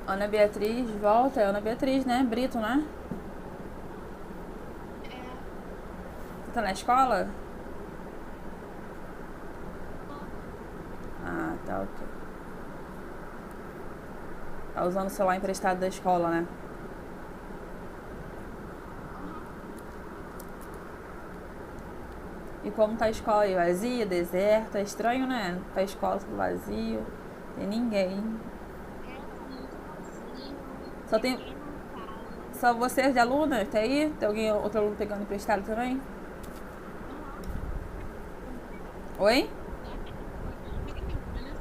Ana Beatriz, volta. É Ana Beatriz, né? Brito, né? Você tá na escola? Ah, tá ok. Tá usando o celular emprestado da escola, né? E como tá a escola aí? Vazia, deserta? É estranho, né? Tá a escola tudo vazio. Tem ninguém. Só tem. Só você de aluna? Tá aí? Tem alguém, outro aluno pegando emprestado também? Oi?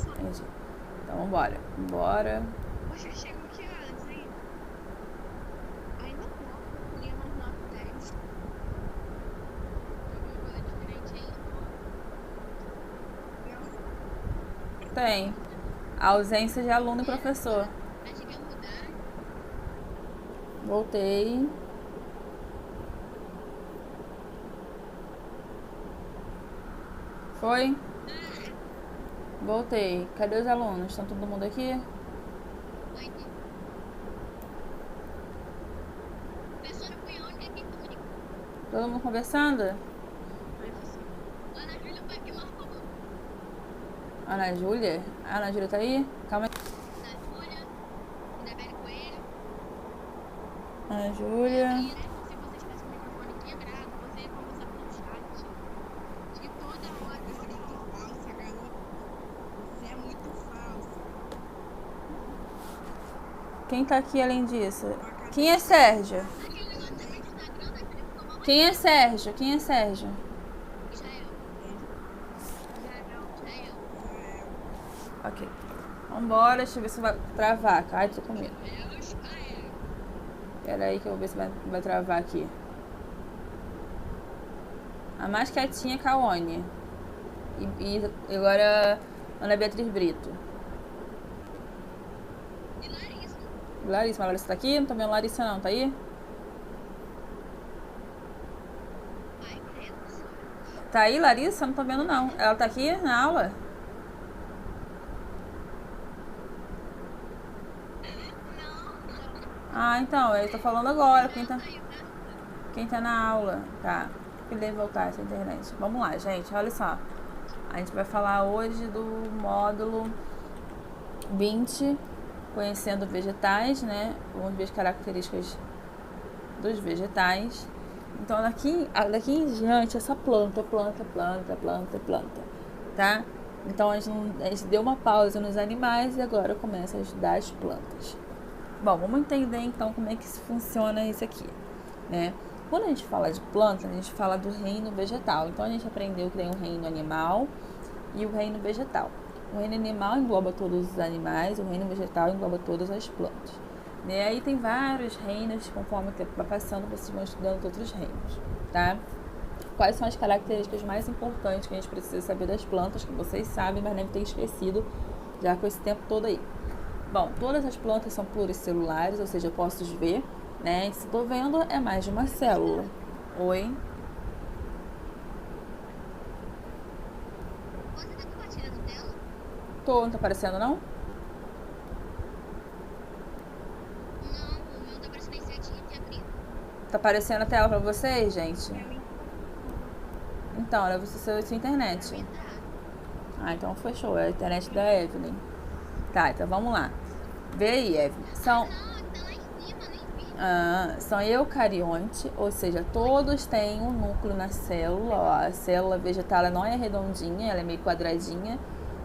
Entendi. Então vambora. Vambora. Você chegou que horas aí? Ainda não, eu queria umas 9h10. Tem alguma coisa diferente aí? Não? Tem. A ausência de aluno e professor. Acho que ia mudar. Voltei. Foi? Voltei. Cadê os alunos? Estão todo mundo aqui? Oi, professora foi onde aqui comigo? Todo mundo conversando? Professor. Ana Júlia foi que mais falou. Ana Júlia? A Ana Júlia tá aí? Calma aí. Ana Júlia, Isabelle Coelho, Ana foi Júlia. abrir, né? Se você tivesse o microfone quebrado, você ia conversar pelo chat. De toda hora. Você é muito falsa, garota. Você é muito falsa. Quem tá aqui além disso? Quem é Sérgio? Aquele negócio também do Instagram, né? Que ele ficou mal Quem é Sérgio? Quem é Sérgio? Israel. Israel. Ok. Vambora, deixa eu ver se vai travar. Ai, tô com medo. Israel. Pera aí que eu vou ver se vai travar aqui. A mais quietinha é Kaone. E agora Ana Beatriz Brito. E Larissa. Larissa, mas Larissa tá aqui? Não tô vendo Larissa não, tá aí? Ai, credo. Tá aí, Larissa? Não tô vendo não. Ela tá aqui na aula? Ah, então, eu tô falando agora. Quem tá na aula? Tá. Que deve voltar essa internet. Vamos lá, gente. Olha só. A gente vai falar hoje do módulo 20, conhecendo vegetais, né? Vamos ver as características dos vegetais. Então, daqui em diante, é só planta, tá? Então, a gente deu uma pausa nos animais e agora começa a estudar as plantas. Bom, vamos entender então como é que funciona isso aqui, né? Quando a gente fala de planta, a gente fala do reino vegetal. Então, a gente aprendeu que tem o reino animal e o reino vegetal. O reino animal engloba todos os animais, o reino vegetal engloba todas as plantas. E aí tem vários reinos, conforme o tempo vai passando, vocês vão estudando outros reinos, tá? Quais são as características mais importantes que a gente precisa saber das plantas, que vocês sabem, mas devem ter esquecido já com esse tempo todo aí. Bom, todas as plantas são pluricelulares, ou seja, eu posso ver, né? Se estou vendo, é mais de uma célula. Oi? Você tá compartilhando tela? Tô, não tá aparecendo não? Não, o meu tá parecendo certinho de abrir. Tá aparecendo a tela pra vocês, gente? Pra mim tá. Então, era sua Pra internet. mim tá. Ah, então fechou, é a internet da Evelyn. Tá, então vamos lá. Vê aí, Evelyn. Não, tá lá em cima, nem vi. São eucarionte, ou seja, todos têm um núcleo na célula. Ó, a célula vegetal ela não é redondinha, ela é meio quadradinha,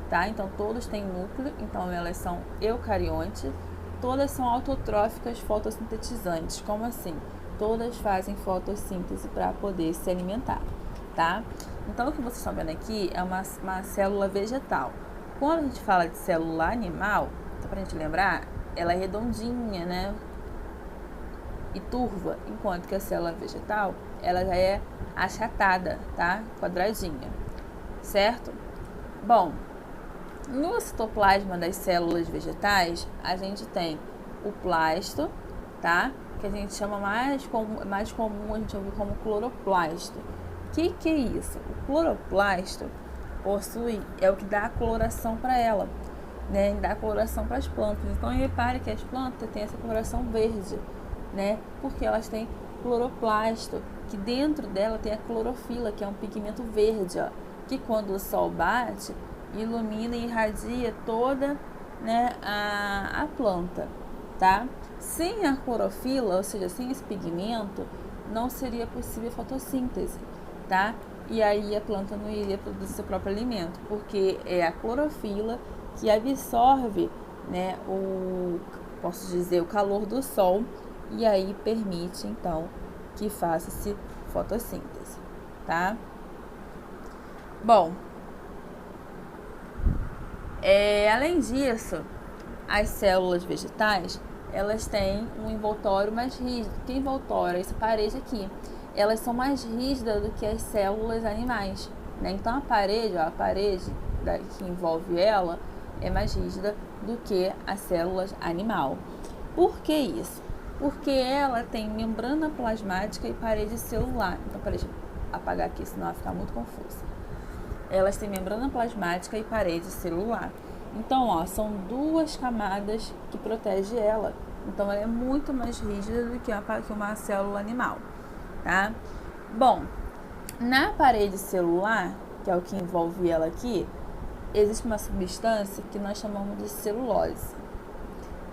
tá? Então todos têm núcleo, então elas são eucarionte. Todas são autotróficas fotossintetizantes. Como assim? Todas fazem fotossíntese para poder se alimentar, tá? Então o que vocês estão vendo aqui é uma célula vegetal. Quando a gente fala de célula animal, só pra gente lembrar, ela é redondinha, né? E turva, enquanto que a célula vegetal, ela já é achatada, tá? Quadradinha, certo? Bom, no citoplasma das células vegetais, a gente tem o plasto, tá? Que a gente chama mais comum, a gente ouve como cloroplasto. O que é isso? O cloroplasto é o que dá a coloração para ela. né, dar coloração para as plantas. Então repare que as plantas têm essa coloração verde, né, porque elas têm cloroplasto, que dentro dela tem a clorofila, que é um pigmento verde, ó, que quando o sol bate, ilumina e irradia toda, né, a planta, tá? Sem a clorofila, ou seja, sem esse pigmento, não seria possível fotossíntese, tá? E aí a planta não iria produzir seu próprio alimento, porque é a clorofila que absorve, né, posso dizer, o calor do sol, e aí permite, então, que faça-se fotossíntese, tá? Bom, além disso, as células vegetais, elas têm um envoltório mais rígido. Que envoltório? Essa parede aqui. Elas são mais rígidas do que as células animais, né? Então a parede que envolve ela é mais rígida do que as células animal. Por que isso? Porque ela tem membrana plasmática e parede celular. Então, deixa eu apagar aqui, senão vai ficar muito confusa. Elas têm membrana plasmática e parede celular. Então, ó, são duas camadas que protegem ela. Então, ela é muito mais rígida do que uma célula animal, tá? Bom, na parede celular, que é o que envolve ela aqui, existe uma substância que nós chamamos de celulose.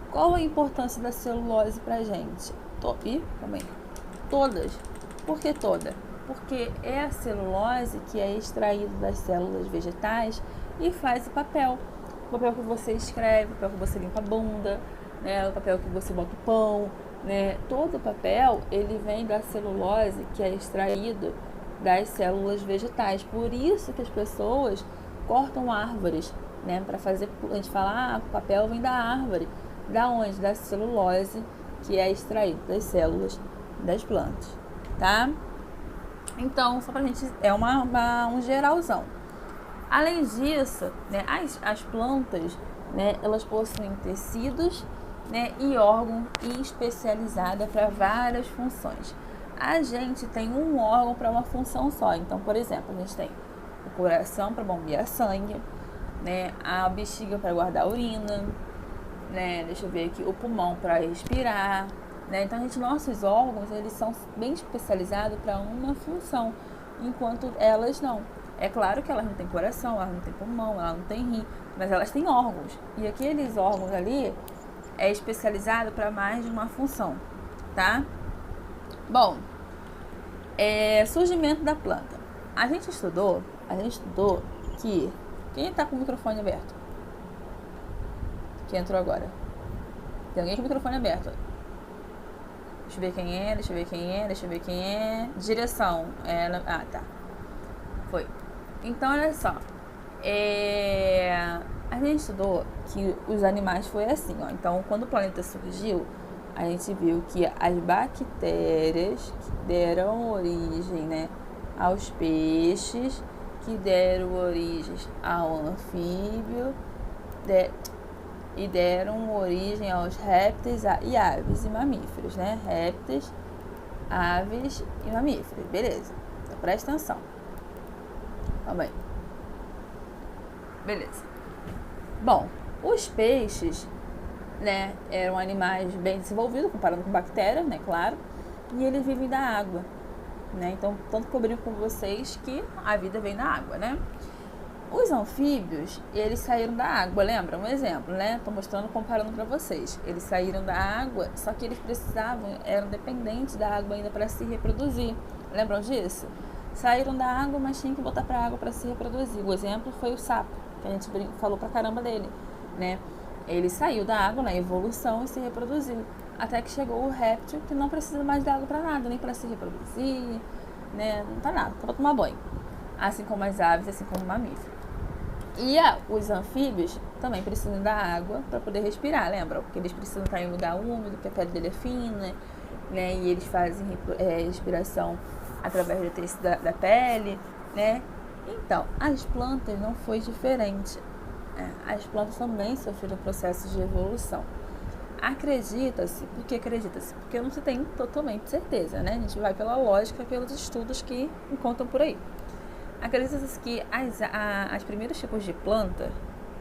Qual a importância da celulose pra gente? Todas. Por que toda? Porque é a celulose que é extraída das células vegetais e faz o papel que você escreve, o papel que você limpa a bunda, né, o papel que você bota o pão, né, todo o papel, ele vem da celulose que é extraído das células vegetais. Por isso que as pessoas cortam árvores, né, para fazer, a gente fala, o papel vem da árvore. Da onde? Da celulose que é extraída das células das plantas, tá? Então, só pra gente, é um geralzão. Além disso, né, as plantas, né, elas possuem tecidos, né, e órgãos especializados para várias funções. A gente tem um órgão para uma função só. Então, por exemplo, a gente tem o coração para bombear sangue, né, a bexiga para guardar a urina, né, deixa eu ver aqui, o pulmão para respirar, né? Então, nossos órgãos, eles são bem especializados para uma função, enquanto elas não. É claro que elas não têm coração, elas não têm pulmão, elas não têm rim, mas elas têm órgãos. E aqueles órgãos ali é especializado para mais de uma função, tá? Bom, surgimento da planta. A gente estudou que... Quem está com o microfone aberto? Que entrou agora. Tem alguém com o microfone aberto. Deixa eu ver quem é. Direção. Tá. Foi. Então, olha só. A gente estudou que os animais foi assim, ó. Então, quando o planeta surgiu, a gente viu que as bactérias que deram origem, né, aos peixes, que deram origem ao anfíbio, e deram origem aos répteis e aves e mamíferos, né? Répteis, aves e mamíferos. Beleza. Então, presta atenção. Também. Beleza. Bom, os peixes, né, eram animais bem desenvolvidos, comparando com bactérias, né, claro, e eles vivem da água, né? Então, tanto que eu brinco com vocês que a vida vem da água, né? Os anfíbios, eles saíram da água, lembra? Um exemplo, né? Tô mostrando, comparando para vocês. Eles saíram da água, só que eles eram dependentes da água ainda para se reproduzir. Lembram disso? Saíram da água, mas tinham que botar para a água para se reproduzir. O exemplo foi o sapo, que a gente falou pra caramba dele, né? Ele saiu da água na evolução e se reproduziu. Até que chegou o réptil, que não precisa mais da água para nada, nem para se reproduzir, né? Não tá nada, só pra tomar banho. Assim como as aves, assim como o mamífero. E os anfíbios também precisam da água para poder respirar, lembram? Porque eles precisam estar em lugar úmido, porque a pele dele é fina, né? E eles fazem respiração através do tecido da pele, né? Então, as plantas não foi diferente. As plantas também sofreram processos de evolução. Acredita-se, por que acredita-se? Porque não se tem totalmente certeza, né? A gente vai pela lógica, pelos estudos que encontram por aí. Acredita-se que as primeiros tipos de planta,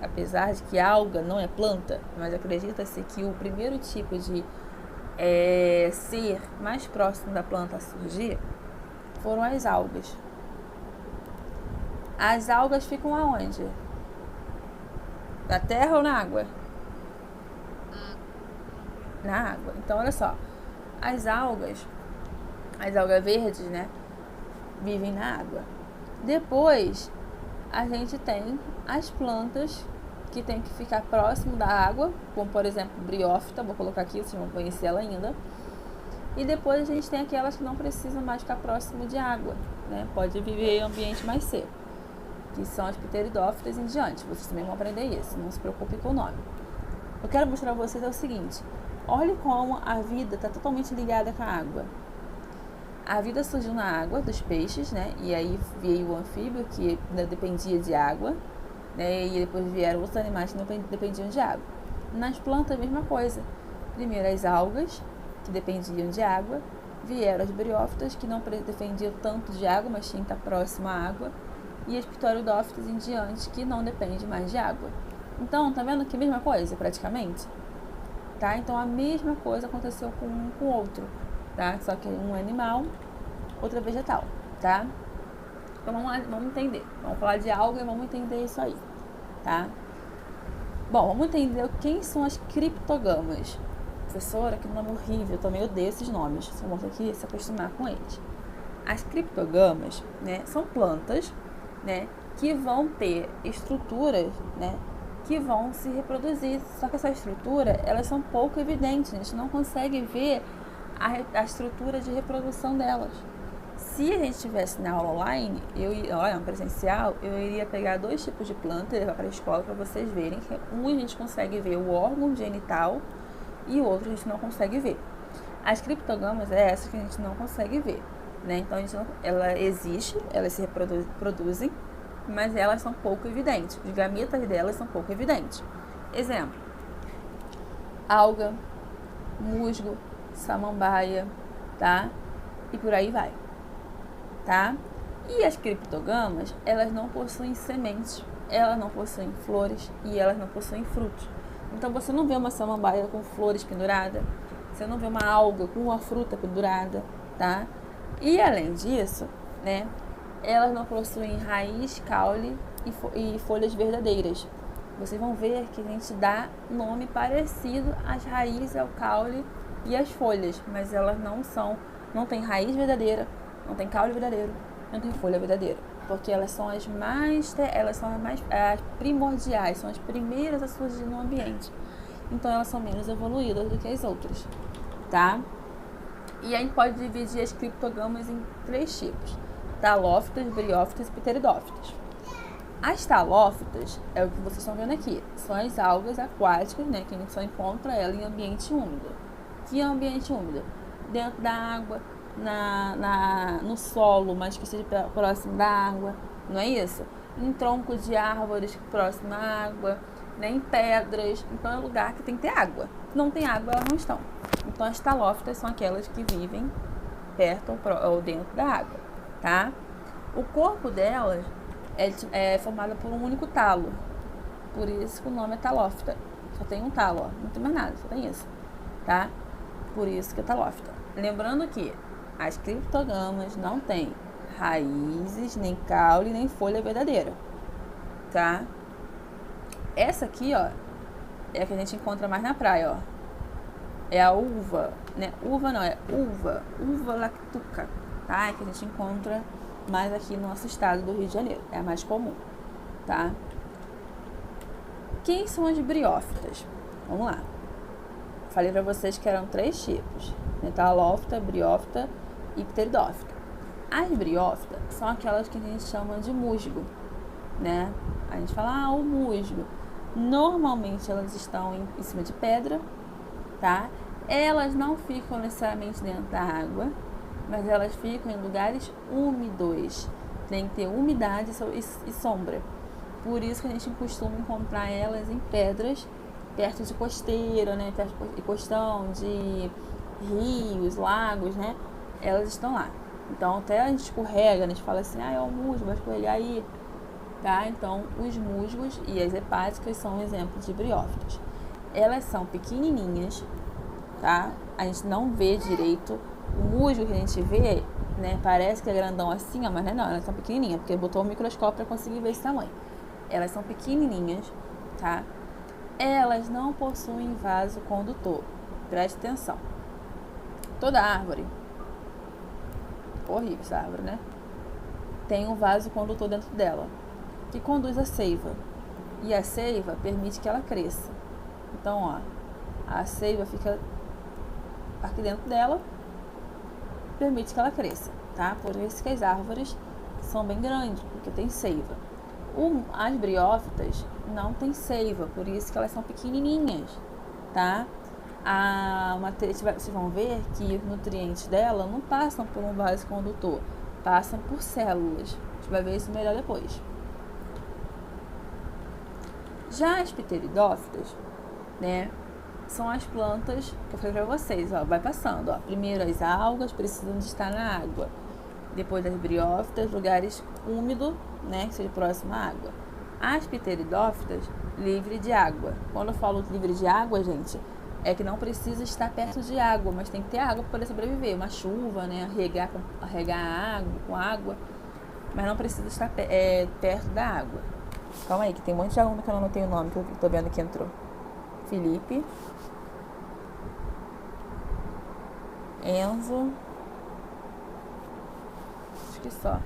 apesar de que alga não é planta, mas acredita-se que o primeiro tipo de ser mais próximo da planta a surgir foram as algas. As algas ficam aonde? Na terra ou na água? Na água. Então, olha só. As algas verdes, né? Vivem na água. Depois, a gente tem as plantas que tem que ficar próximo da água, como por exemplo briófita, vou colocar aqui, vocês vão conhecer ela ainda. E depois a gente tem aquelas que não precisam mais ficar próximo de água, né? Pode viver em ambiente mais seco, que são as pteridófitas em diante. Vocês também vão aprender isso, não se preocupe com o nome. Eu quero mostrar para vocês o seguinte: olhe como a vida está totalmente ligada com a água. A vida surgiu na água, dos peixes, né? E aí veio o anfíbio, que dependia de água, né? E depois vieram outros animais que não dependiam de água. Nas plantas, a mesma coisa. Primeiro as algas, que dependiam de água. Vieram as briófitas, que não dependiam tanto de água, mas tinham que estar próximo à água. E as pteridófitas em diante, que não dependem mais de água. Então, tá vendo que a mesma coisa, praticamente? Tá? Então, a mesma coisa aconteceu com um com o outro, tá? Só que um é animal, outro é vegetal, tá? Então, vamos entender. Vamos falar de alga e vamos entender isso aí, tá? Bom, vamos entender quem são as criptogamas. Professora, que nome horrível, eu também odeio esses nomes. Você mostra aqui, se acostumar com eles. As criptogamas, né, são plantas, né, que vão ter estruturas, né, que vão se reproduzir. Só que essa estrutura, elas são pouco evidentes, a gente não consegue ver a estrutura de reprodução delas. Se a gente estivesse na aula online, presencial, eu iria pegar 2 tipos de planta e levar para a escola para vocês verem que um a gente consegue ver o órgão genital e o outro a gente não consegue ver. As criptogamas é essa que a gente não consegue ver, né? Então ela existe, elas se reproduzem, mas elas são pouco evidentes. Os gametas delas são pouco evidentes. Exemplo: alga, musgo, samambaia, tá? E por aí vai, tá? E as criptogamas, elas não possuem sementes, elas não possuem flores e elas não possuem frutos. Então você não vê uma samambaia com flores penduradas, você não vê uma alga com uma fruta pendurada, tá? E além disso, né, elas não possuem raiz, caule e folhas verdadeiras. Vocês vão ver que a gente dá nome parecido às raízes, ao caule e às folhas, mas elas não tem raiz verdadeira, não tem caule verdadeiro, não tem folha verdadeira, porque elas são as primordiais, são as primeiras a surgir no ambiente. Então elas são menos evoluídas do que as outras, tá? E a gente pode dividir as criptogamas em 3 tipos: talófitas, briófitas e pteridófitas. As talófitas é o que vocês estão vendo aqui, são as algas aquáticas, né, que a gente só encontra ela em ambiente úmido. Que é ambiente úmido? Dentro da água, no solo, mas que seja próximo da água, não é isso? Em troncos de árvores próximo à água, né, em pedras. Então é um lugar que tem que ter água. Se não tem água, elas não estão. Então as talófitas são aquelas que vivem perto ou dentro da água, tá? O corpo delas é formado por um único talo, por isso que o nome é talófita. Só tem um talo, ó, não tem mais nada, só tem isso, tá? Por isso que é talófita. Lembrando que as criptogamas não têm raízes, nem caule, nem folha verdadeira, tá? Essa aqui, ó, é a que a gente encontra mais na praia, ó. É a uva, né? Uva não, é uva lactuca, tá? É que a gente encontra mais aqui no nosso estado do Rio de Janeiro. É a mais comum, tá? Quem são as briófitas? Vamos lá. Falei pra vocês que eram 3 tipos: talófita, briófita e pteridófita. As briófitas são aquelas que a gente chama de musgo, né? A gente fala, o musgo. Normalmente elas estão em cima de pedra, tá? Elas não ficam necessariamente dentro da água, mas elas ficam em lugares úmidos. Tem que ter umidade e sombra. Por isso que a gente costuma encontrar elas em pedras, perto de costeira, né? Perto de costão, de rios, lagos, né? Elas estão lá. Então até a gente escorrega, a gente fala assim, é o musgo, vai escorregar aí. tá? Então, os musgos e as hepáticas são um exemplo de briófitas. Elas são pequenininhas, tá? A gente não vê direito. O musgo que a gente vê, né, parece que é grandão assim, ó, mas não, elas são pequenininhas, porque botou o microscópio para conseguir ver esse tamanho. Elas são pequenininhas, tá? Elas não possuem vaso condutor. Preste atenção. Toda árvore, horrível essa árvore, né? Tem um vaso condutor dentro dela, que conduz a seiva. E a seiva permite que ela cresça. Então, ó, a seiva fica aqui dentro dela, permite que ela cresça, tá? Por isso que as árvores são bem grandes, porque tem seiva. As briófitas não tem seiva, por isso que elas são pequenininhas, tá? Vocês vão ver que os nutrientes dela não passam por um vaso condutor, passam por células. A gente vai ver isso melhor depois. Já as pteridófitas, né, são as plantas que eu falei pra vocês, ó, vai passando, ó. Primeiro as algas precisam de estar na água, depois as briófitas, lugares úmidos, né, que seja próximo à água. As pteridófitas, livre de água. Quando eu falo livre de água, gente, é que não precisa estar perto de água, mas tem que ter água para poder sobreviver. Uma chuva, né, regar a água com água, mas não precisa estar perto da água. Calma aí, que tem um monte de aluno que eu não anotei o nome, que eu tô vendo que entrou. Felipe, Enzo, acho que só.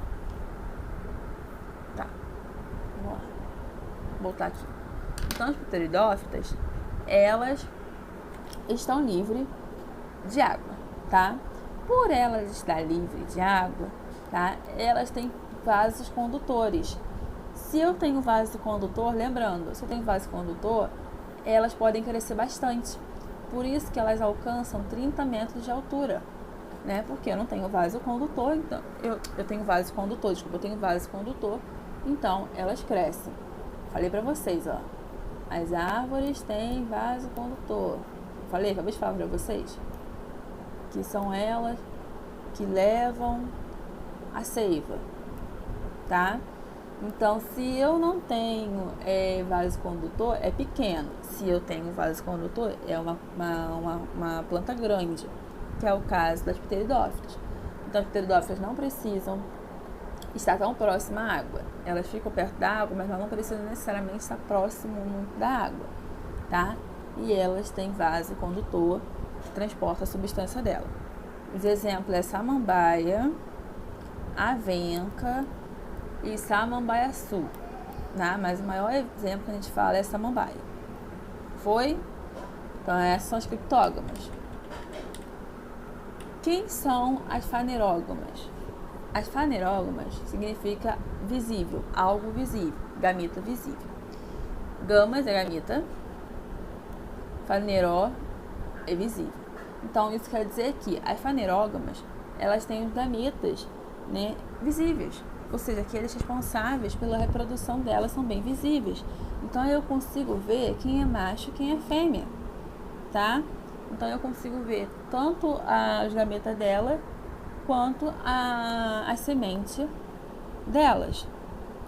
Tá, vamos lá, vou voltar aqui. Então as pteridófitas, elas estão livres de água, tá? Por elas estar livres de água, tá? Elas têm vasos condutores. Se eu tenho vaso condutor, lembrando, se eu tenho vaso condutor, elas podem crescer bastante. Por isso que elas alcançam 30 metros de altura, né? Porque eu não tenho vaso condutor, então eu tenho vaso condutor, desculpa, eu tenho vaso condutor, então elas crescem. Falei pra vocês, ó, as árvores têm vaso condutor. Falei, acabei de falar pra vocês, que são elas que levam a seiva, tá? Então, se eu não tenho vaso condutor, é pequeno. Se eu tenho vaso condutor, é uma planta grande, que é o caso das pteridófitas. Então, as pteridófitas não precisam estar tão próximas à água. Elas ficam perto da água, mas elas não precisam necessariamente estar próximo muito da água, tá? E elas têm vaso condutor que transporta a substância dela. Os exemplos é samambaia, avenca e samambaiaçu, né? Mas o maior exemplo que a gente fala é samambaia. Foi? Então essas são as criptógamas. Quem são as fanerógamas? As fanerógamas significa visível, algo visível, gameta visível. Gamas é gameta, faneró é visível. Então isso quer dizer que as fanerógamas, elas têm os gametas, né, visíveis. Ou seja, aqueles responsáveis pela reprodução delas são bem visíveis. Então eu consigo ver quem é macho e quem é fêmea, tá? Então eu consigo ver tanto as gametas dela quanto a semente delas,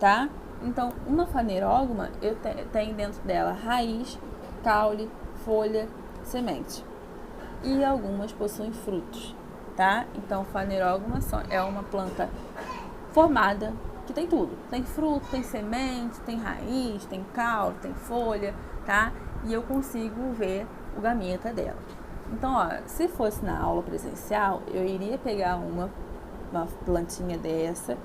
tá? Então uma fanerógama eu tenho dentro dela raiz, caule, folha, semente. E algumas possuem frutos, tá? Então fanerógama é uma planta formada, que tem tudo. Tem fruto, tem semente, tem raiz, tem caule, tem folha, tá? E eu consigo ver o gameta dela. Então, ó, se fosse na aula presencial, eu iria pegar uma plantinha dessa,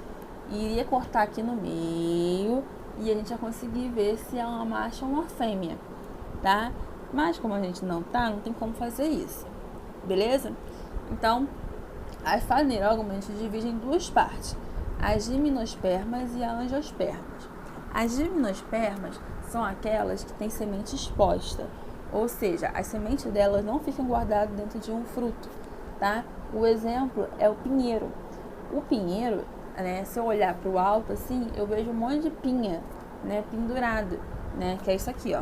iria cortar aqui no meio e a gente ia conseguir ver se é uma macho ou uma fêmea, tá? Mas como a gente não tem como fazer isso, beleza? Então, as fanerógamas a gente divide em duas partes, as gimnospermas e as angiospermas. As gimnospermas são aquelas que têm semente exposta, ou seja, as sementes delas não ficam guardadas dentro de um fruto, tá? O exemplo é o pinheiro. O pinheiro, né, se eu olhar para o alto assim, eu vejo um monte de pinha, né, pendurado, né, que é isso aqui, ó.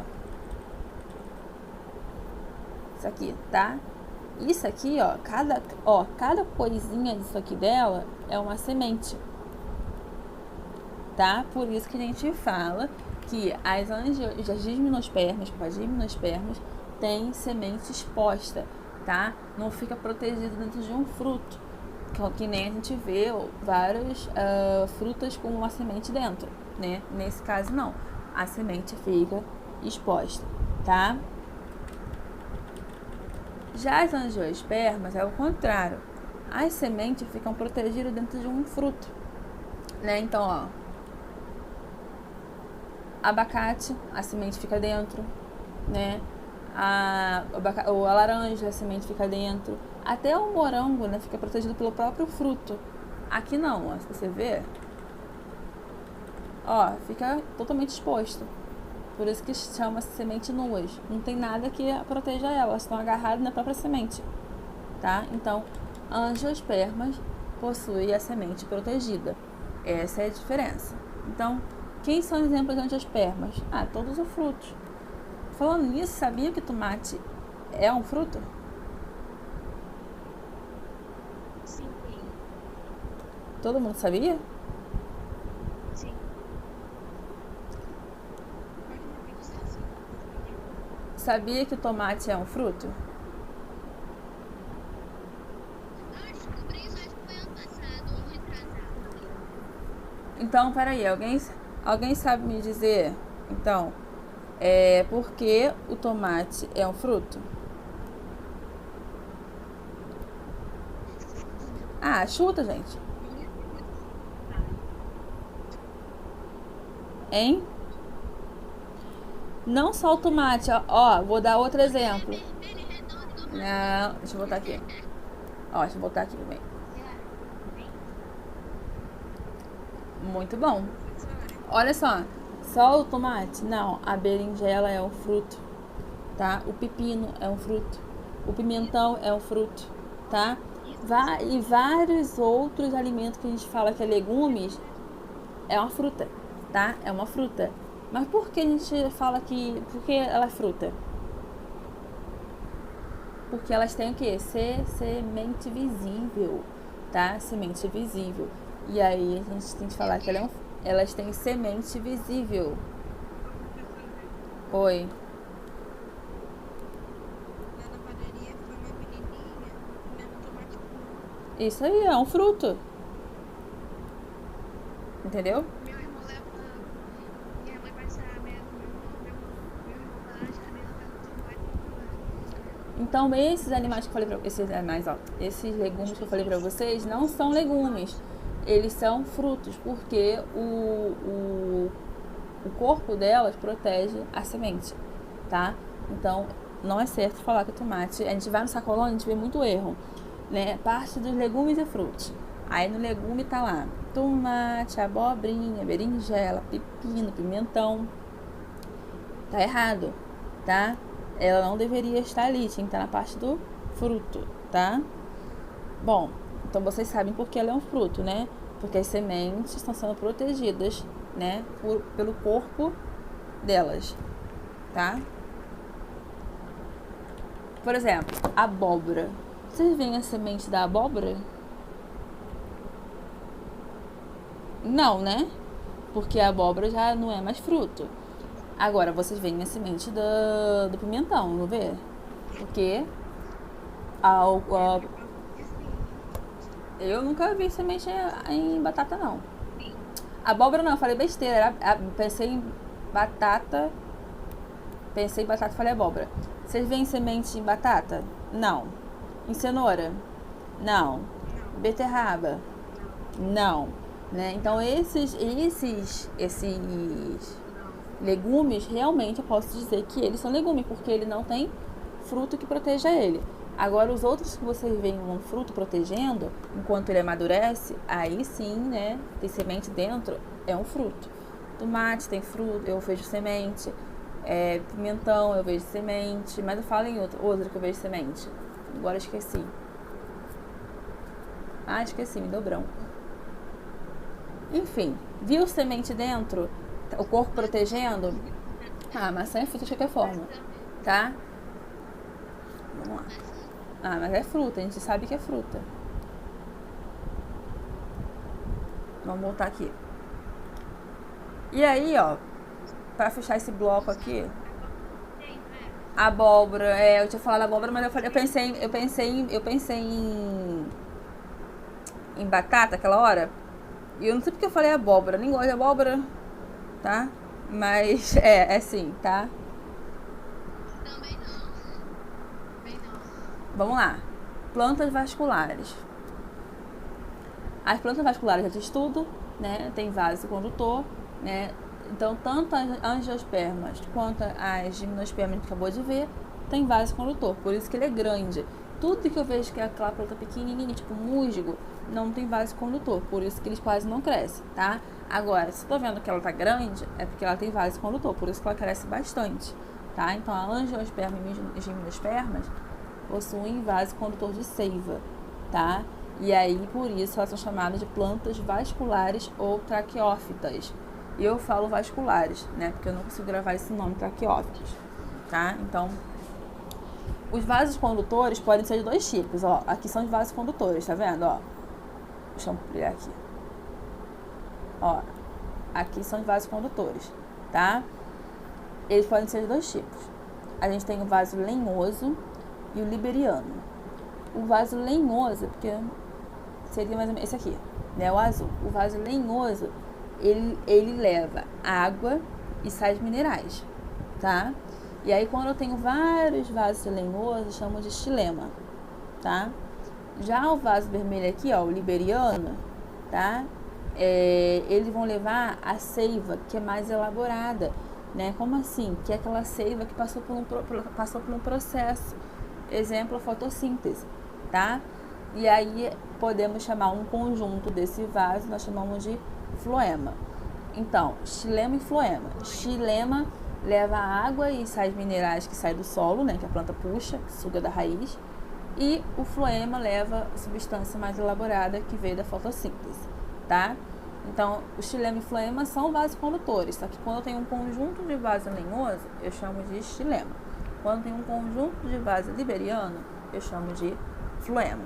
Isso aqui, tá? Isso aqui, ó, cada coisinha disso aqui dela é uma semente. tá? Por isso que a gente fala que as gimnospermas têm semente exposta, tá? Não fica protegido dentro de um fruto, que nem a gente vê várias frutas com uma semente dentro, né? Nesse caso não, a semente fica exposta, tá? Já as angiospermas é o contrário, as sementes ficam protegidas dentro de um fruto, né? Então, ó, abacate, a semente fica dentro, né? A laranja, a semente fica dentro. Até o morango, né, fica protegido pelo próprio fruto. Aqui não, ó, se você ver, ó, fica totalmente exposto. Por isso que chama semente nuas. Não tem nada que proteja elas, estão agarradas na própria semente, tá? Então, angiospermas possuem a semente protegida. Essa é a diferença. Então, quem são exemplos de angiospermas? Ah, todos os frutos. Falando nisso, sabia que tomate é um fruto? Sim. Todo mundo sabia? Sim. Sabia que o tomate é um fruto? Eu descobri isso, acho que foi ano passado ou retrasado. Então, peraí, alguém sabe me dizer, então, por que o tomate é um fruto? Ah, chuta, gente. Hein? Não só o tomate, ó, vou dar outro exemplo. Vermelho, redondo, Não, deixa eu botar aqui. Ó, deixa eu botar aqui também. Muito bom. Olha só o tomate? Não, a berinjela é um fruto, tá? O pepino é um fruto. O pimentão é um fruto, tá? E vários outros alimentos que a gente fala que é legumes é uma fruta, tá? É uma fruta. Mas por que a gente fala que... Por que ela é fruta? Porque elas têm o quê? Semente visível, tá? Semente visível. E aí a gente tem que falar que elas têm semente visível. Oi. Lá na padaria foi uma menininha comendo tomate puro. Isso aí é um fruto. Entendeu? Meu irmão leva. Minha mãe vai sair mesmo. Meu irmão vai lá, a menina leva tomate puro. Então esses animais que eu falei pra esses legumes que eu falei pra vocês não são legumes. Eles são frutos, porque o corpo delas protege a semente, tá? Então, não é certo falar que o tomate... A gente vai no sacolão, a gente vê muito erro, né? Parte dos legumes e frutos. Aí no legume tá lá tomate, abobrinha, berinjela, pepino, pimentão. Tá errado, tá? Ela não deveria estar ali, tinha que estar na parte do fruto, tá? Bom, então vocês sabem por que ela é um fruto, né? Porque as sementes estão sendo protegidas, né? Pelo corpo delas, tá? Por exemplo, abóbora. Vocês veem a semente da abóbora? Não, né? Porque a abóbora já não é mais fruto. Agora, vocês veem a semente do pimentão, não vê? Porque eu nunca vi semente em batata, não. Abóbora não, eu falei besteira. Pensei em batata e falei abóbora. Vocês veem semente em batata? Não. Em cenoura? Não. Beterraba? Não. Né? Então, esses legumes, realmente eu posso dizer que eles são legumes, porque ele não tem fruto que proteja ele. Agora, os outros que vocês veem um fruto protegendo, enquanto ele amadurece, aí sim, né, tem semente dentro, é um fruto. Tomate tem fruto, eu vejo semente. Pimentão, eu vejo semente. Mas eu falo em outra que eu vejo semente. Agora esqueci. Esqueci, me deu branco. Enfim, viu semente dentro? O corpo protegendo? Maçã é fruta de qualquer forma, tá? Vamos lá. Mas é fruta, a gente sabe que é fruta. Vamos voltar aqui. E aí, ó, pra fechar esse bloco aqui, abóbora, eu tinha falado abóbora, mas eu pensei em batata aquela hora. E eu não sei porque eu falei abóbora, nem gosto de abóbora, tá? Mas é sim, tá? Também não. Também não. Vamos lá. Plantas vasculares. As plantas vasculares já te estudo, né? Tem vaso condutor, né? Então, tanto as angiospermas quanto as gimnospermas que a gente acabou de ver, tem vaso condutor. Por isso que ele é grande. Tudo que eu vejo que é aquela planta pequenininha, tipo musgo, não tem vaso condutor. Por isso que eles quase não crescem, tá? Agora, se eu tô vendo que ela tá grande, é porque ela tem vaso condutor. Por isso que ela cresce bastante, tá? Então, a angiosperma e gimnospermas possuem vaso condutor de seiva, tá? E aí, por isso, elas são chamadas de plantas vasculares ou traqueófitas. E eu falo vasculares, né? Porque eu não consigo gravar esse nome, traqueófitos, tá? Então, os vasos condutores podem ser de dois tipos, ó. Aqui são os vasos condutores, tá vendo, ó? Deixa eu ampliar aqui. Ó, aqui são os vasos condutores, tá? Eles podem ser de dois tipos. A gente tem o vaso lenhoso e o liberiano. O vaso lenhoso, porque seria mais ou menos esse aqui, né? O azul. O vaso lenhoso, ele leva água e sais minerais, tá? E aí, quando eu tenho vários vasos lenhosos, eu chamo de xilema, tá? Já o vaso vermelho aqui, ó, o liberiano, tá? Eles vão levar a seiva, que é mais elaborada, né? Como assim? Que é aquela seiva que passou por um processo. Exemplo, a fotossíntese, tá? E aí, podemos chamar um conjunto desse vaso, nós chamamos de floema. Então, xilema e floema. Xilema leva a água e sais minerais que saem do solo, né, que a planta puxa, que suga da raiz. E o floema leva a substância mais elaborada que veio da fotossíntese, tá? Então, o xilema e floema são vasos condutores, só que quando eu tenho um conjunto de vaso lenhoso, eu chamo de xilema. Quando tem um conjunto de vaso liberiano, eu chamo de floema,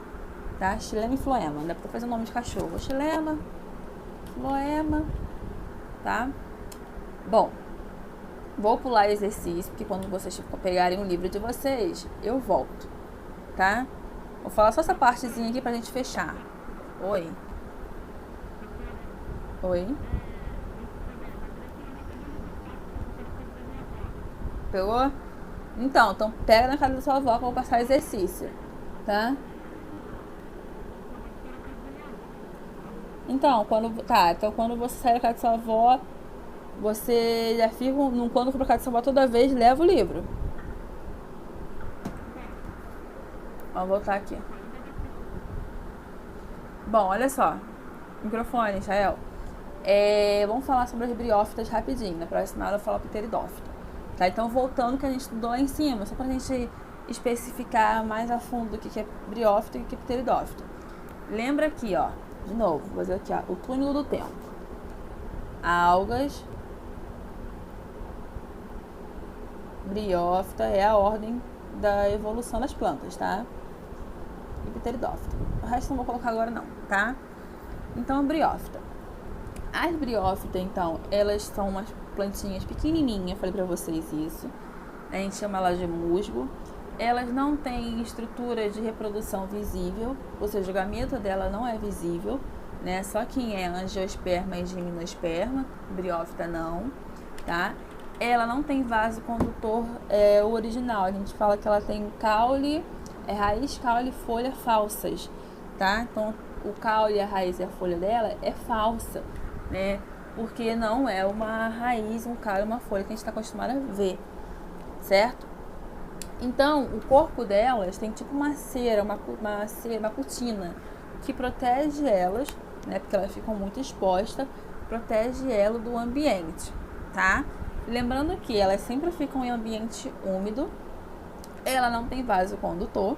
tá? Xilema e floema, dá pra fazer o nome de cachorro. Xilema, floema, tá? Bom, vou pular exercício, porque quando vocês pegarem o livro de vocês, eu volto, tá? Vou falar só essa partezinha aqui pra gente fechar. Oi? Oi? Pegou? Então pega na casa da sua avó que eu vou passar exercício, tá? Então, quando você sai da casa da sua avó, você já fica, quando for pra casa da sua avó, toda vez leva o livro. Vamos voltar aqui. Bom, olha só. Microfone, Jael. Vamos falar sobre as briófitas rapidinho. Na próxima aula eu vou falar pteridófita. Tá? Então, voltando que a gente estudou lá em cima, só pra gente especificar mais a fundo o que é briófita e o que é pteridófita. Lembra aqui, ó. De novo, vou fazer aqui, ó. O túnel do tempo. Algas. Briófita é a ordem da evolução das plantas, tá? E pteridófita. O resto não vou colocar agora não, tá? Então, briófita. As briófitas, então, elas são umas plantinhas pequenininhas, falei pra vocês isso. A gente chama elas de musgo. Elas não têm estrutura de reprodução visível, ou seja, o gameto dela não é visível, né? Só quem é angiosperma e gimnosperma, briófita não, tá? Ela não tem vaso condutor original. A gente fala que ela tem caule, raiz, caule e folha falsas, tá? Então, o caule, a raiz e a folha dela é falsa, né? Porque não é uma raiz, um caule, uma folha que a gente está acostumado a ver, certo? Então, o corpo delas tem tipo uma cera, uma cutina, que protege elas, né? Porque elas ficam muito expostas, protege ela do ambiente, tá? Lembrando que elas sempre ficam em ambiente úmido, ela não tem vaso condutor,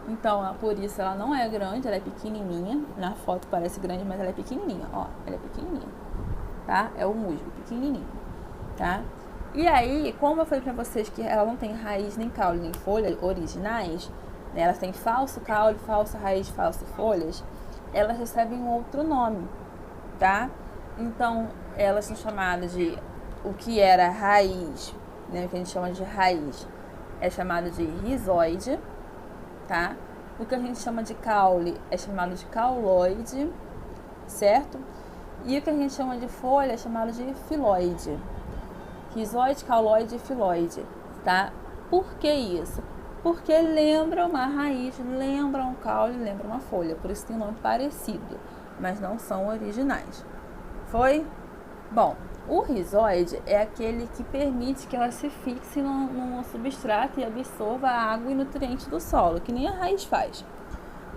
então por isso ela não é grande, ela é pequenininha. Na foto parece grande, mas ela é pequenininha, ó, ela é pequenininha, tá? É o musgo, pequenininho, tá? E aí, como eu falei pra vocês que ela não tem raiz, nem caule, nem folha originais, né? Elas têm falso caule, falsa raiz, falsas folhas, elas recebem um outro nome, tá? Então, elas são chamadas de o que era raiz, né? O que a gente chama de raiz é chamado de rizoide, tá? O que a gente chama de caule é chamado de cauloide, certo? E o que a gente chama de folha é chamado de filóide. Rizoide, cauloide e filóide, tá? Por que isso? Porque lembra uma raiz, lembra um caule, lembra uma folha. Por isso tem um nome parecido, mas não são originais. Foi? Bom, o rizoide é aquele que permite que ela se fixe no substrato e absorva a água e nutrientes do solo, que nem a raiz faz.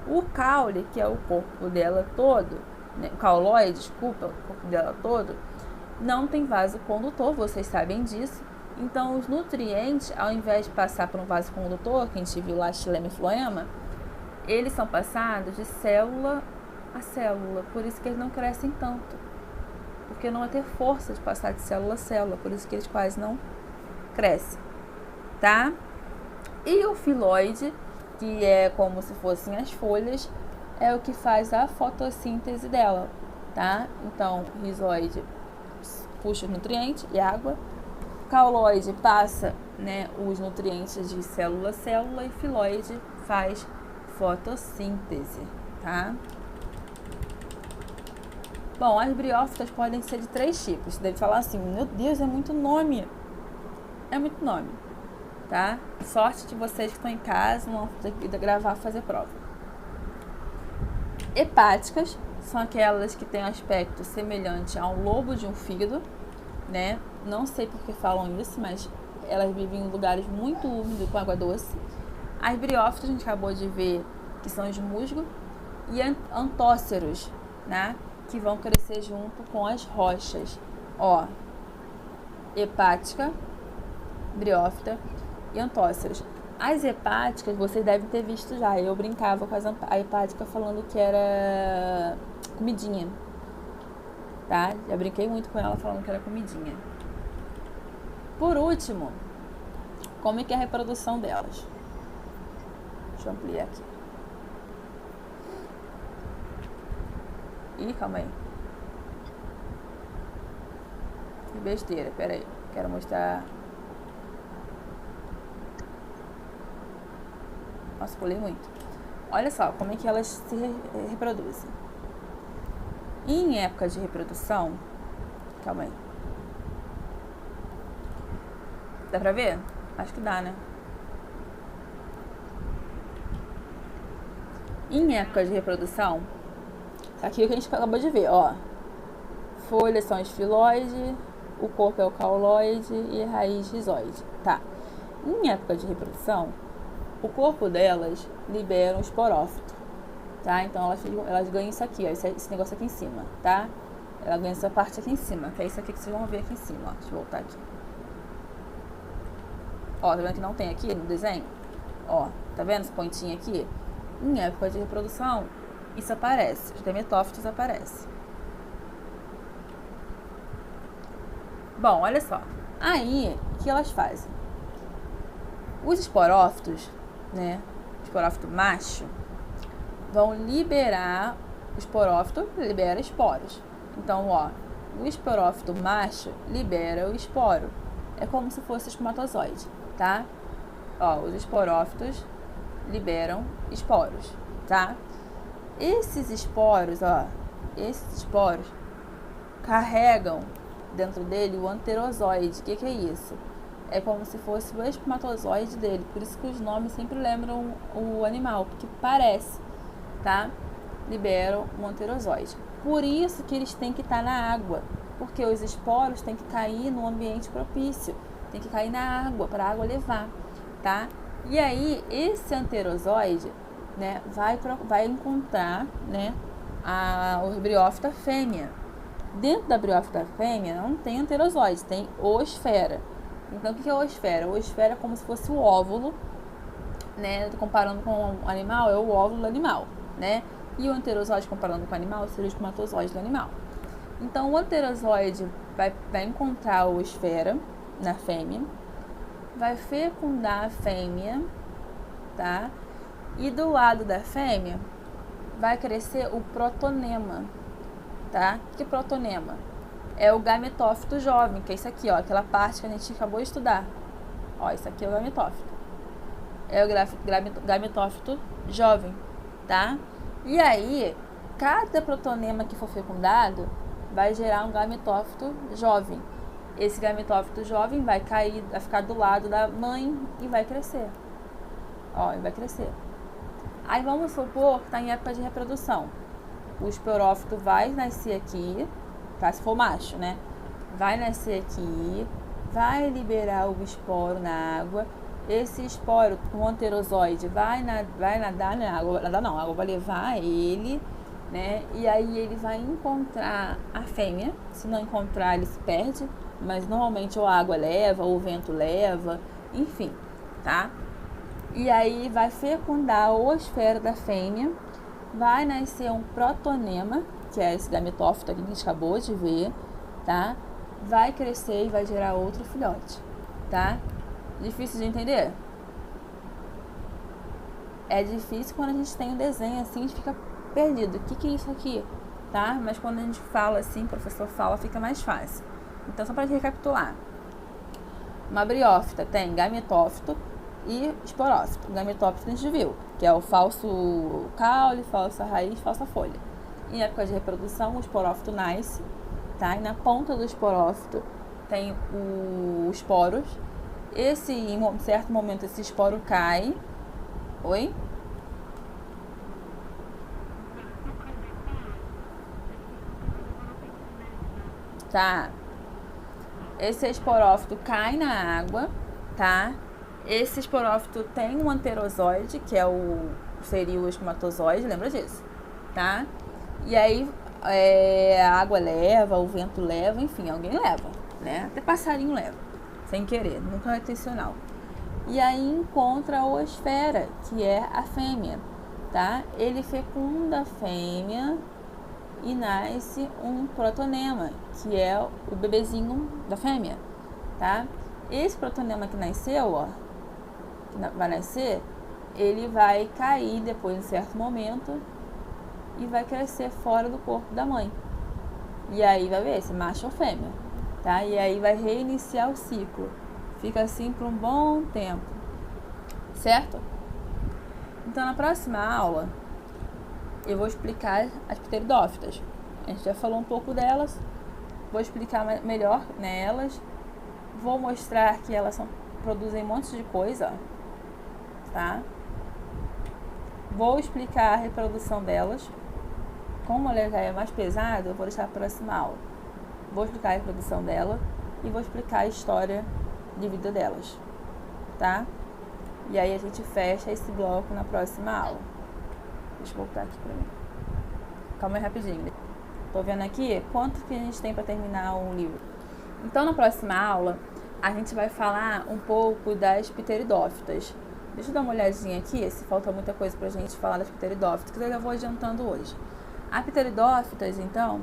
O caule, que é o corpo dela todo, né, o cauloide, desculpa, o corpo dela todo, não tem vaso condutor, vocês sabem disso. Então, os nutrientes, ao invés de passar por um vaso condutor, que a gente viu lá, xilema e floema, eles são passados de célula a célula, por isso que eles não crescem tanto. Porque não vai ter força de passar de célula a célula, por isso que eles quase não crescem, tá? E o filóide, que é como se fossem as folhas, é o que faz a fotossíntese dela, tá? Então, rizoide puxa os nutrientes e água, cauloide passa, né, os nutrientes de célula a célula e filóide faz fotossíntese, tá? Bom, as briófitas podem ser de 3 tipos. Você deve falar assim, meu Deus, é muito nome. É muito nome, tá? Sorte de vocês que estão em casa, não vão ter que gravar, fazer prova. Hepáticas são aquelas que têm aspecto semelhante a um lobo de um fígado, né? Não sei por que falam isso, mas elas vivem em lugares muito úmidos com água doce. As briófitas a gente acabou de ver que são os musgos e antóceros, né? Que vão crescer junto com as rochas. Ó, hepática, briófita e antóceros. As hepáticas vocês devem ter visto já. Eu brincava com a hepática falando que era comidinha, tá? Já brinquei muito com ela falando que era comidinha. Por último, como é que é a reprodução delas? Deixa eu ampliar aqui. Ih, calma aí. Que besteira, pera aí. Quero mostrar. Nossa, pulei muito. Olha só como é que elas se reproduzem. Em época de reprodução... Calma aí. Dá pra ver? Acho que dá, né? Em época de reprodução... Aqui é o que a gente acabou de ver, ó. Folhas são os filóide, o corpo é o cauloide e a raiz rizoide. Tá. Em época de reprodução, o corpo delas libera um esporófito, tá? Então elas ganham isso aqui, ó, esse negócio aqui em cima, tá? Ela ganha essa parte aqui em cima, que é isso aqui que vocês vão ver aqui em cima, ó. Deixa eu voltar aqui. Ó, tá vendo que não tem aqui no desenho? Ó, tá vendo esse pontinho aqui? Em época de reprodução, isso aparece, os gametófitos aparecem. Bom, olha só. Aí, o que elas fazem? Os esporófitos, né? Esporófito macho, vão liberar o esporófito, libera esporos. Então, ó, o esporófito macho libera o esporo. É como se fosse espermatozoide, tá? Ó, os esporófitos liberam esporos, tá? Esses esporos, ó, esses esporos carregam dentro dele o anterozoide. O que é isso? É como se fosse o espermatozoide dele. Por isso que os nomes sempre lembram o animal, porque parece, tá? Liberam um anterozoide. Por isso que eles têm que estar na água, porque os esporos têm que cair no ambiente propício, tem que cair na água, para a água levar, tá? E aí, esse anterozoide, né, vai encontrar, né, a briófita fêmea. Dentro da briófita fêmea não tem anterozoide, tem oosfera. Então, o que é oosfera? Oosfera é como se fosse o óvulo, né? Comparando com o animal, é o óvulo do animal, né? E o anterozoide, comparando com o animal, seria o espermatozoide do animal. Então, o anterozoide vai encontrar a oosfera na fêmea, vai fecundar a fêmea, tá? E do lado da fêmea vai crescer o protonema. tá? Que protonema? É o gametófito jovem, que é isso aqui, ó, aquela parte que a gente acabou de estudar. Ó, isso aqui é o gametófito. É o gametófito jovem, tá? E aí, cada protonema que for fecundado vai gerar um gametófito jovem. Esse gametófito jovem vai cair, vai ficar do lado da mãe e vai crescer. Ó, e vai crescer. Aí vamos supor que está em época de reprodução. O esporófito vai nascer aqui, tá? Se for macho, né? Vai nascer aqui, vai liberar o esporo na água. Esse esporo com o anterozoide vai nadar na água. Nadar não, a água vai levar ele, né? E aí ele vai encontrar a fêmea. Se não encontrar, ele se perde. Mas normalmente ou a água leva, ou o vento leva, enfim, tá? E aí vai fecundar o esfero da fêmea, vai nascer um protonema, que é esse gametófito aqui que a gente acabou de ver, tá? Vai crescer e vai gerar outro filhote, tá? Difícil de entender? É difícil quando a gente tem um desenho assim, a gente fica perdido. O que é isso aqui? Tá? Mas quando a gente fala assim, o professor fala, fica mais fácil. Então, só para recapitular. Uma briófita tem gametófito e esporófito. O gametófito a gente viu, que é o falso caule, falsa raiz, falsa folha. Em época de reprodução, o esporófito nasce, tá? E na ponta do esporófito tem os esporos. Em um certo momento, esse esporo cai. Oi? Tá. Esse esporófito cai na água, tá? Esse esporófito tem um anterozoide, que seria o espermatozoide, lembra disso, tá? E aí a água leva, o vento leva, enfim, alguém leva, né? Até passarinho leva, sem querer, nunca é intencional. E aí encontra a oosfera, que é a fêmea, tá? Ele fecunda a fêmea e nasce um protonema, que é o bebezinho da fêmea, tá? Esse protonema que nasceu, ó, que vai nascer, ele vai cair depois de um certo momento e vai crescer fora do corpo da mãe. E aí vai ver se macho ou fêmea, tá? E aí vai reiniciar o ciclo. Fica assim por um bom tempo, certo? Então, na próxima aula, eu vou explicar as pteridófitas. A gente já falou um pouco delas, vou explicar melhor nelas, vou mostrar que elas produzem um monte de coisa, tá? Vou explicar a reprodução delas. Como ela já é mais pesada, eu vou deixar para a próxima aula. Vou explicar a reprodução dela e vou explicar a história de vida delas, tá? E aí a gente fecha esse bloco na próxima aula. Deixa eu voltar aqui pra mim. Calma aí rapidinho. Tô vendo aqui quanto que a gente tem para terminar o livro. Então, na próxima aula, a gente vai falar um pouco das pteridófitas. Deixa eu dar uma olhadinha aqui, se falta muita coisa pra gente falar das pteridófitas, que eu já vou adiantando hoje. A pteridófitas, então,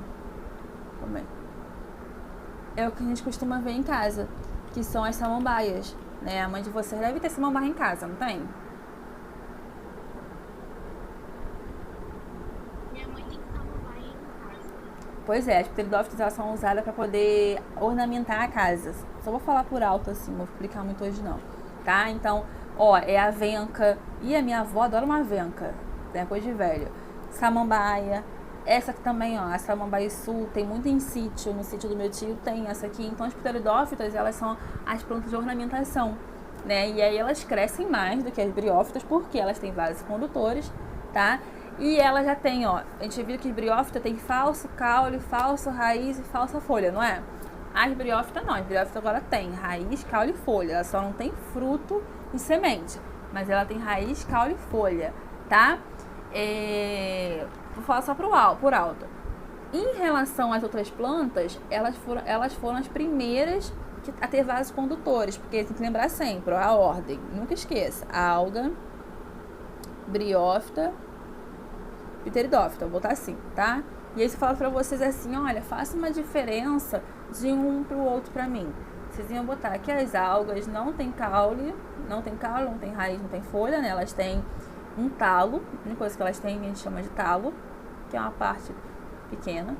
é o que a gente costuma ver em casa, que são as samambaias, né? A mãe de vocês deve ter samambaia em casa, não tem? Minha mãe tem samambaia em casa. Pois é, as pteridófitas elas são usadas para poder ornamentar a casa. Só vou falar por alto assim, não vou explicar muito hoje não, tá? Então, ó, é a avenca, e a minha avó adora uma avenca, né? Coisa de velho. Samambaia, essa aqui também, ó, a samambaia sul, tem muito em sítio, no sítio do meu tio tem essa aqui. Então, as pteridófitas, elas são as plantas de ornamentação, né? E aí elas crescem mais do que as briófitas, porque elas têm vasos condutores, tá? E ela já tem, ó, a gente viu que as briófitas tem falso caule, falso raiz e falsa folha, não é? As briófitas não, as briófitas agora tem raiz, caule e folha, ela só não tem fruto e semente, mas ela tem raiz, caule e folha, tá? Vou falar só por alto. Em relação às outras plantas, elas foram as primeiras a ter vasos condutores, porque tem que lembrar sempre, ó, a ordem, nunca esqueça, alga, briófita, pteridófita, vou botar assim, tá? E aí, se eu falar pra vocês assim, olha, faça uma diferença de um pro outro pra mim. Vocês iam botar que as algas não tem caule, não tem raiz, não tem folha, né? Elas têm um talo, a única coisa que elas têm a gente chama de talo, que é uma parte pequena,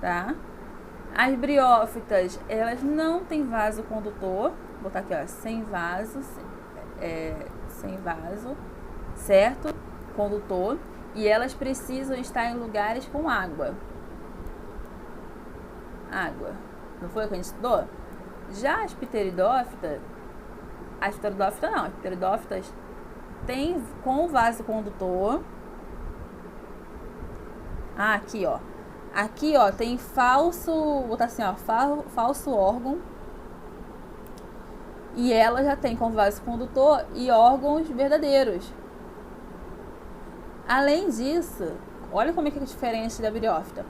tá? As briófitas, elas não têm vaso condutor. Vou botar aqui, ó, sem vaso, sem vaso, certo? Condutor. E elas precisam estar em lugares com água. Água. Não foi o que a gente estudou? Já as pteridófitas não. As pteridófitas têm com vaso condutor. Ah, aqui, ó. Aqui, ó, tem falso, vou botar assim, ó, falso órgão. E ela já tem com vaso condutor e órgãos verdadeiros. Além disso, olha como é que é diferente da briófita.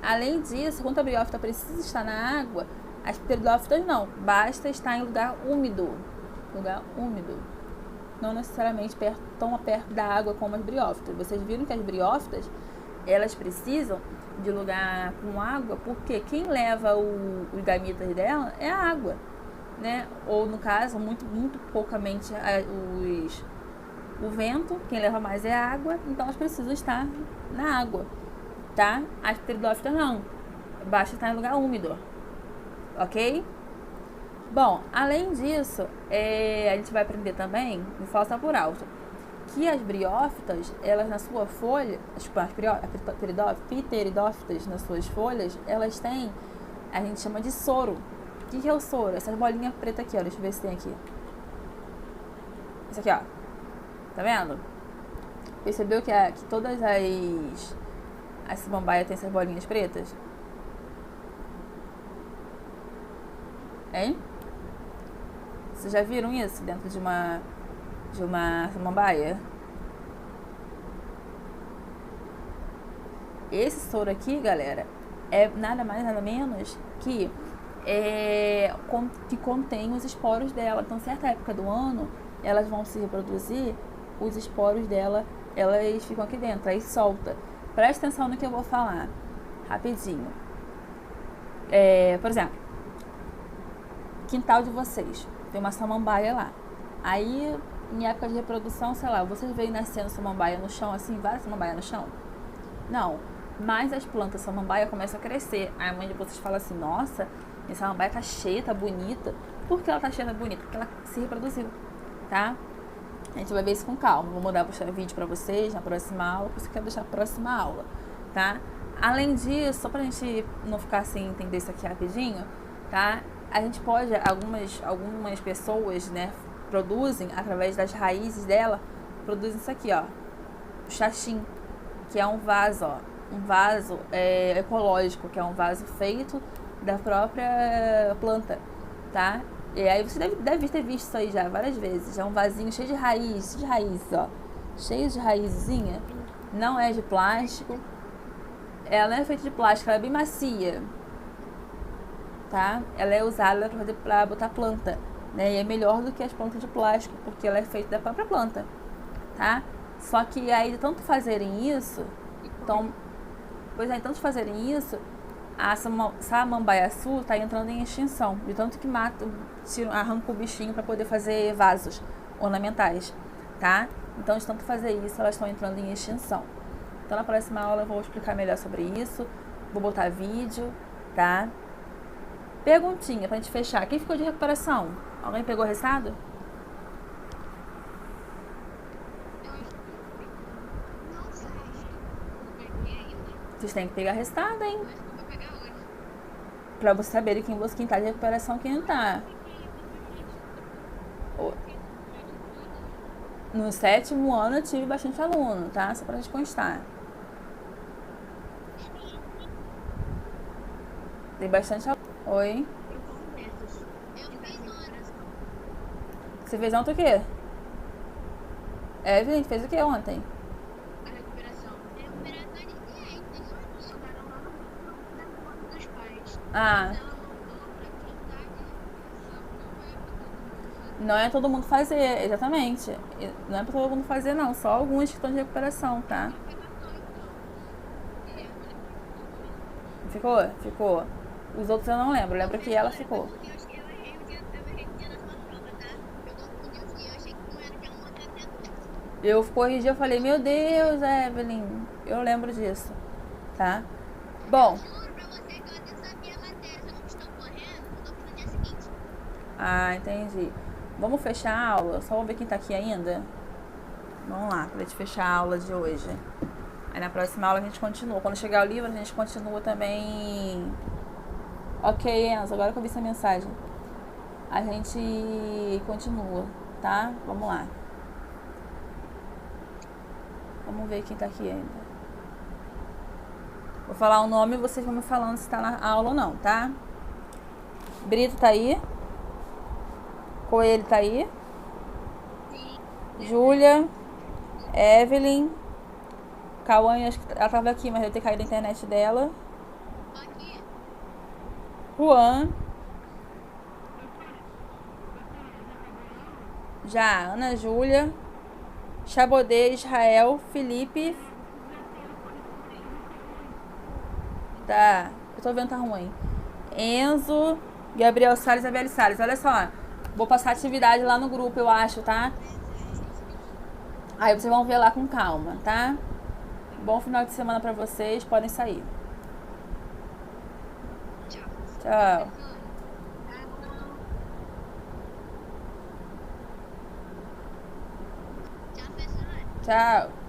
Além disso, quando a briófita precisa estar na água, as pteridófitas não. Basta estar em lugar úmido. Lugar úmido. Não necessariamente tão perto da água como as briófitas. Vocês viram que as briófitas, elas precisam de lugar com água, porque quem leva os gametas dela é a água, né? Ou no caso, muito poucamente o vento, quem leva mais é a água, então elas precisam estar na água, tá? As pteridófitas não, basta estar em lugar úmido, ok? Bom, além disso, a gente vai aprender também, vou falar só por alto, que as briófitas, elas na sua folha, as pteridófitas nas suas folhas, elas têm, a gente chama de soro. O que é o soro? Essas bolinhas pretas aqui, ó, deixa eu ver se tem aqui. Isso aqui, ó. Tá vendo? Percebeu que todas as samambaias têm essas bolinhas pretas? Hein? Vocês já viram isso dentro de uma samambaia? Esse soro aqui, galera, é nada mais nada menos que contém os esporos dela. Então, certa época do ano, elas vão se reproduzir, os esporos dela, elas ficam aqui dentro, aí solta. Presta atenção no que eu vou falar, rapidinho. Por exemplo, quintal de vocês, tem uma samambaia lá. Aí, em época de reprodução, sei lá, vocês veem nascendo samambaia no chão, assim, várias samambaias no chão? Não, mas as plantas samambaia começam a crescer. Aí a mãe de vocês fala assim, nossa, essa samambaia tá cheia, tá bonita. Por que ela tá cheia, tá bonita? Porque ela se reproduziu, tá? A gente vai ver isso com calma. Vou mudar o vídeo pra vocês na próxima aula, por isso que eu quero deixar a próxima aula, tá? Além disso, só pra gente não ficar sem entender isso aqui rapidinho, tá? A gente pode, algumas pessoas, né, produzem, através das raízes dela, produzem isso aqui, ó, o xaxim, que é um vaso, ó, um vaso ecológico, que é um vaso feito da própria planta, tá? E aí você deve ter visto isso aí já várias vezes, é um vasinho cheio de raízes, ó, cheio de raizinha, não é de plástico, ela não é feita de plástico, ela é bem macia, tá? Ela é usada para botar planta, né? E é melhor do que as plantas de plástico, porque ela é feita da própria planta, tá? Só que aí, de tanto fazerem isso, a samambaia-sul tá entrando em extinção, de tanto que arranca o bichinho para poder fazer vasos ornamentais, tá? Então, de tanto fazer isso, elas estão entrando em extinção. Então, na próxima aula eu vou explicar melhor sobre isso, vou botar vídeo, tá? Perguntinha pra gente fechar. Quem ficou de recuperação? Alguém pegou restado? Não sei. Não peguei ainda. Vocês têm que pegar restado, hein? Mas eu vou pegar hoje. Pra vocês saberem quem tá de recuperação e quem não tá. No 7º ano eu tive bastante aluno, tá? Só pra gente constar. Tem bastante aluno. Oi? Eu fiz ontem. Você fez ontem o quê? Evelyn, fez o que ontem? A recuperação. Recuperação iniciei. Tem só que chegaram lá no dos pais. Ah, Ela mandou pra quem tá de recuperação. não é todo mundo fazer, exatamente. Não é pra todo mundo fazer, não. Só alguns que estão de recuperação, tá? Ficou? Ficou. Os outros eu não lembro. Lembro que ela ficou. Porque eu errei o dia, eu errei o dia da sua prova, tá? Eu confundi os dias, eu achei que não era que ela mandou até. Eu corrigi, eu falei, meu Deus, Evelyn. Eu lembro disso, tá? Bom, Juro pra você que Ah, entendi. Vamos fechar a aula? Só vamos ver quem tá aqui ainda? Vamos lá, pra gente fechar a aula de hoje. Aí na próxima aula a gente continua. Quando chegar o livro, a gente continua também. Ok, Enzo, agora que eu vi essa mensagem. A gente continua, tá? Vamos lá. Vamos ver quem tá aqui ainda. Vou falar o nome e vocês vão me falando se tá na aula ou não, tá? Brito tá aí? Coelho tá aí? Júlia? Evelyn? Cauã, acho que ela tava aqui, mas deve ter caído a internet dela. Aqui. Juan? Já, Ana Júlia? Chabodê, Israel, Felipe. Tá, eu tô vendo tá ruim. Enzo, Gabriel Salles e Abel Salles. Olha só, vou passar atividade lá no grupo, eu acho, tá? Aí vocês vão ver lá com calma, tá? Bom final de semana pra vocês, podem sair. Tchau. Tchau. Tchau, professor. Tchau.